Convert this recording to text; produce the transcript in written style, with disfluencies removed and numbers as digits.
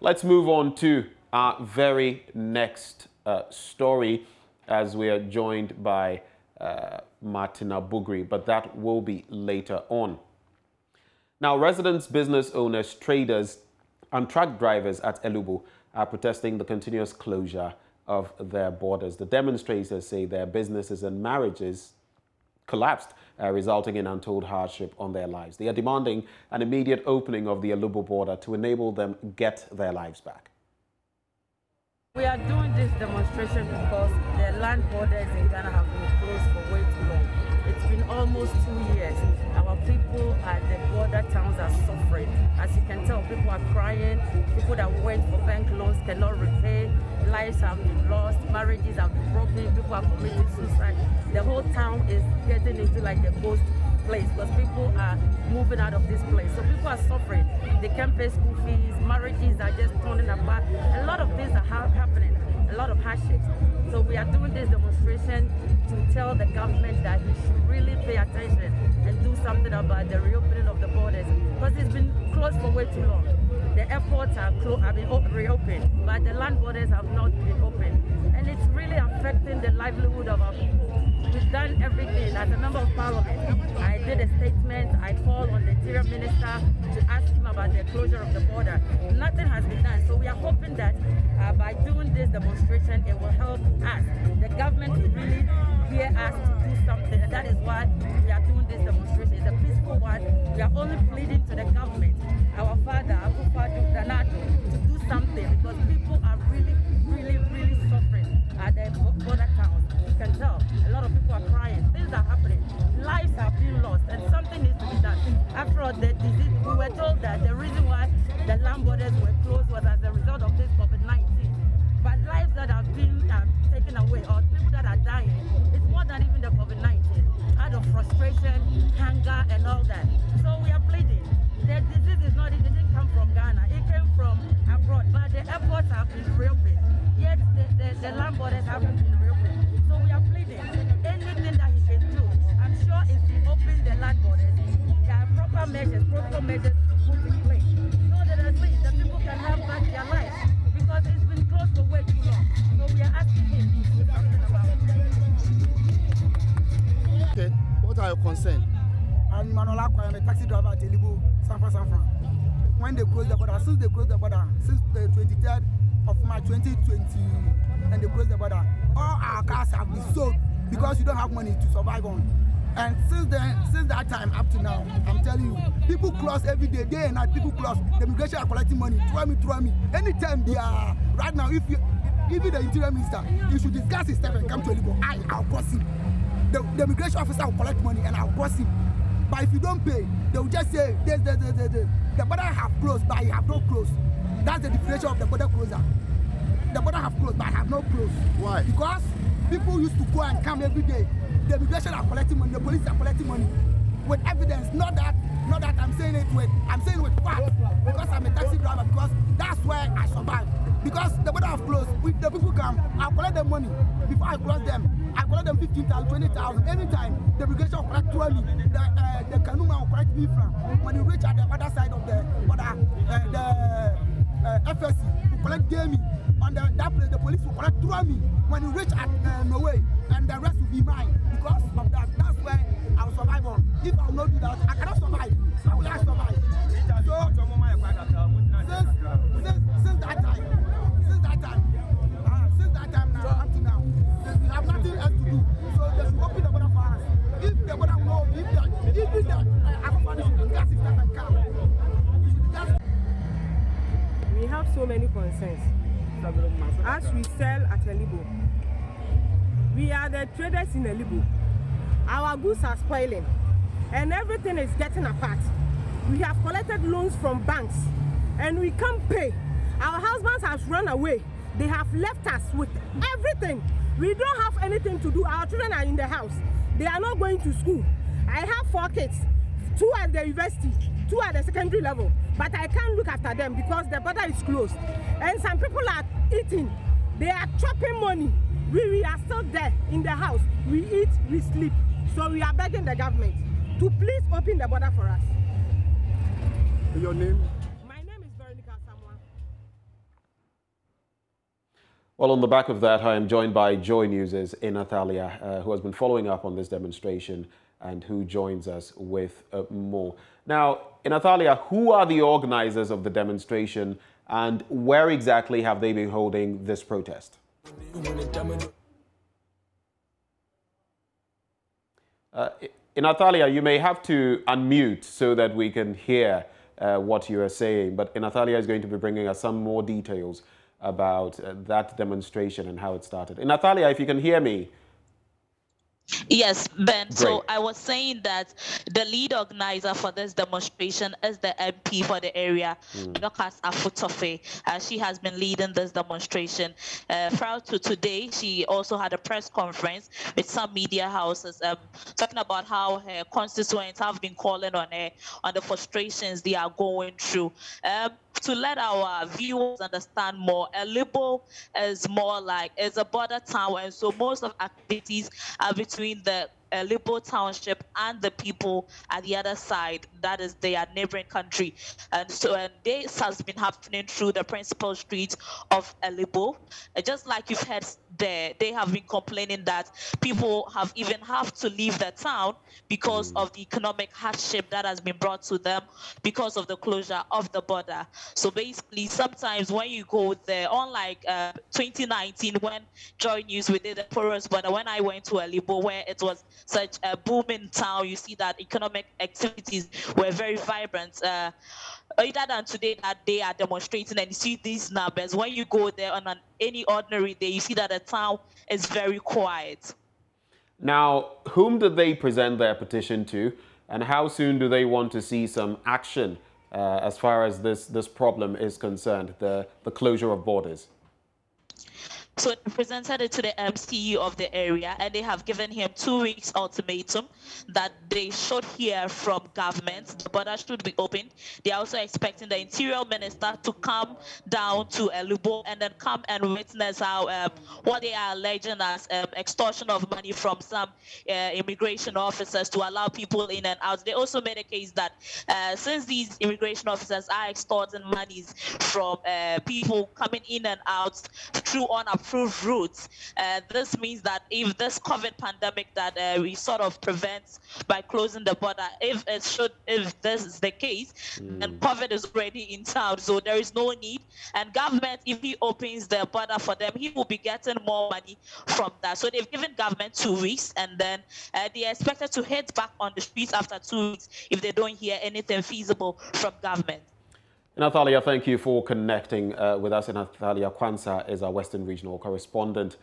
Let's move on to our very next story as we are joined by Martina Bugri, but that will be later on. Now, residents, business owners, traders, and truck drivers at Elubo are protesting the continuous closure of their borders. The demonstrators say their businesses and marriages collapsed, resulting in untold hardship on their lives. They are demanding an immediate opening of the Elubo border to enable them get their lives back. We are doing this demonstration because the land borders in Ghana have been closed for way too long. It's been almost 2 years. Our people at the border towns are suffering. As you can tell, people are crying. People that went for bank loans cannot repay. Lives have been lost. Marriages have been broken. People are committing suicide. The whole town is getting into like the ghost place because people are moving out of this place. So people are suffering. They can't pay school fees. Marriages are just turning apart. A lot of things are happening. A lot of hardships. So we are doing this demonstration to tell the government that he should really pay attention and do something about the reopening of the borders because it's been closed for way too long. The airports have been reopened, but the land borders have not been opened. And it's really affecting the livelihood of our people. We've done everything. As a member of parliament, I did a statement. I called on the interior minister to ask him about the closure of the border. Nothing has been done. So we are hoping that by doing this demonstration, it will help us. The government will really hear us to do something. And that is why we are doing this demonstration. It's a peaceful one. We are only pleading to the government, our father, to do something because people are really suffering at the border towns. You can tell a lot of people are crying. Things are happening. Lives are being lost, and something needs to be done. After all, the disease, we were told that the reason why the land borders were closed was as a result of this COVID-19. But lives that have been taken away, or people that are dying, it's more than even the COVID-19. Out of frustration, hunger, and all that. So we are pleading. The disease is not, it didn't come from Ghana. It came from abroad. But the airports have been reopened. Yet the land borders haven't been reopened. So we are pleading. Anything that he can do, I'm sure if he opens the land borders, there are proper measures put in place. So that at least the people can have back their lives. Because it's been closed for way too long. So we are asking him to do something about it. Okay, what are your concerns? I'm a taxi driver at Elubo, San Fran. When they closed the border, since they closed the border, since the 23rd of March 2020, and they closed the border, all our cars have been sold because you don't have money to survive on. And since that time up to now, I'm telling you, people cross every day and night. People cross. The immigration are collecting money. Throw me. Anytime they are right now, if you, even the interior minister, you should discuss his step and come to Elubo. I'll cross him. The immigration officer will collect money and I'll cross him. But if you don't pay, they will just say the border have closed, but I have not closed. That's the definition of the border closer. The border have closed, but I have not closed. Why? Because people used to go and come every day. The immigration are collecting money, the police are collecting money with evidence. Not that I'm saying it with facts. Because I'm a taxi driver, because that's where I survive. Because the border have closed. If the people come, I'll collect them money. Before I close them, I collect them 15,000, 20,000. Anytime the immigration will collect 20, the Kanuma will collect me from. When you reach at the other side of the border, the FSC will collect Jamie. On that place, the police will collect me. When you reach at Norway, and the rest will be mine. Because of that, that's where I will survive on. If I will not do that, I cannot survive. How will I survive? So, since that time now, up to now, we have nothing else to do. So they should open the border for us. If the border will not open, if the Afghanistan should discuss it and come. We have so many concerns. As we sell at Elubo, we are the traders in Elubo. Our goods are spoiling and everything is getting apart. We have collected loans from banks and we can't pay. Our husbands have run away. They have left us with everything. We don't have anything to do. Our children are in the house. They are not going to school. I have 4 kids, 2 at the university, 2 at the secondary level, but I can't look after them because the border is closed. And some people are eating. They are chopping money. We are still there in the house. We eat, we sleep. So we are begging the government to please open the border for us. Your name? Well, on the back of that, I am joined by Joy News' Natalia, who has been following up on this demonstration and who joins us with more. Now, Natalia, who are the organizers of the demonstration and where exactly have they been holding this protest? Natalia, you may have to unmute so that we can hear what you are saying, but Natalia is going to be bringing us some more details about that demonstration and how it started. Natalia, if you can hear me. Yes, Ben. Great. So I was saying that the lead organizer for this demonstration is the MP for the area, Dorcas Afutofe. She has been leading this demonstration. Prior to today, she also had a press conference with some media houses talking about how her constituents have been calling on her on the frustrations they are going through. To let our viewers understand more, Elubo is more like it's a border town, and so most of activities are between the Elubo township and the people at the other side, that is their neighboring country. And so this has been happening through the principal street of Elubo. Just like you've heard there, they have been complaining that people have even have to leave the town because of the economic hardship that has been brought to them because of the closure of the border. So basically, sometimes when you go there, unlike 2019 when Joy News we did a porous border, when I went to Elubo where it was such a booming town, you see that economic activities were very vibrant. Other than today that they are demonstrating and you see these numbers, when you go there on any ordinary day, you see that the town is very quiet. Now, whom did they present their petition to, and how soon do they want to see some action as far as this problem is concerned, the closure of borders? So they presented it to the MCE of the area, and they have given him 2 weeks ultimatum that they should hear from government. The border should be opened. They are also expecting the interior minister to come down to Elubo and then come and witness how what they are alleging as extortion of money from some immigration officers to allow people in and out. They also made a case that since these immigration officers are extorting monies from people coming in and out through unapproved routes, this means that if this COVID pandemic that we sort of prevent by closing the border, if this is the case, then COVID is already in town, so there is no need. And government, if he opens the border for them, he will be getting more money from that. So they've given government 2 weeks, and then they are expected to head back on the streets after 2 weeks if they don't hear anything feasible from government. Natalia, thank you for connecting with us. Natalia Kwanzaa is our Western Regional correspondent.